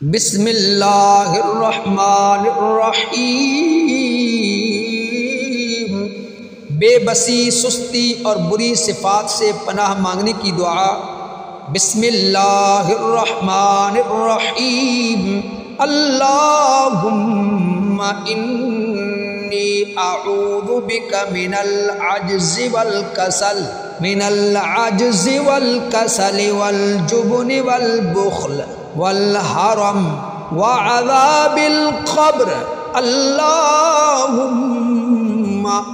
بسم اللہ الرحمن الرحیم۔ بے بسی، سستی اور بری صفات سے پناہ مانگنے کی دعا۔ بسم اللہ الرحمن الرحیم۔ اللہم انی اعوذ بک من العجز والکسل والجبن والبخل والحرم وعذاب القبر۔ اللہم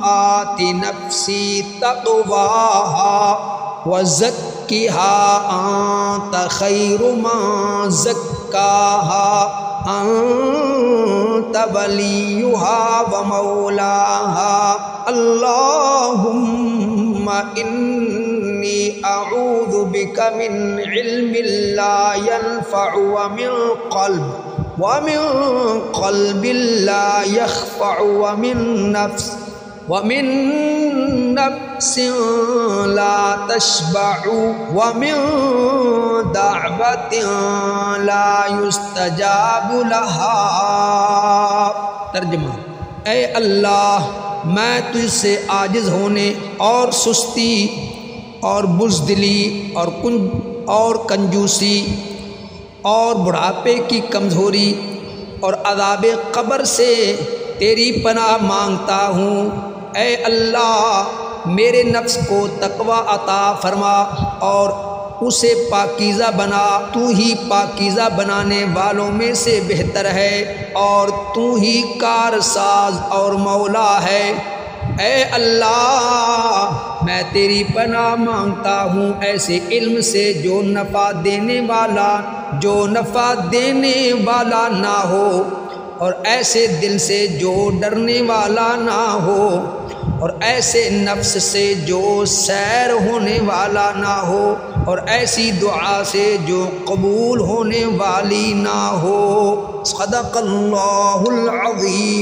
آت نفسی تقواہا وزکھا انت خیر من زکاہا انت ولیہا ومولاہا۔ اللہم انی اعوذ بک من علم لا ينفع ومن قلب لا يخفع ومن نفس لا تشبع ومن دعوة لا يستجاب لها۔ ترجمہ: اے اللہ، میں تجھ سے عاجز ہونے اور سستی اور بزدلی اور کنجوسی اور بڑھاپے کی کمزوری اور عذاب قبر سے تیری پناہ مانگتا ہوں۔ اے اللہ، میرے نفس کو تقوی عطا فرما اور اسے پاکیزہ بنا۔ تو ہی پاکیزہ بنانے والوں میں سے بہتر ہے اور تو ہی کارساز اور مولا ہے۔ اے اللہ، میں تیری پناہ مانگتا ہوں ایسے علم سے جو نفع دینے والا نہ ہو، اور ایسے دل سے جو ڈرنے والا نہ ہو، اور ایسے نفس سے جو سیر ہونے والا نہ ہو، اور ایسی دعا سے جو قبول ہونے والی نہ ہو۔ صدق اللہ العظیم۔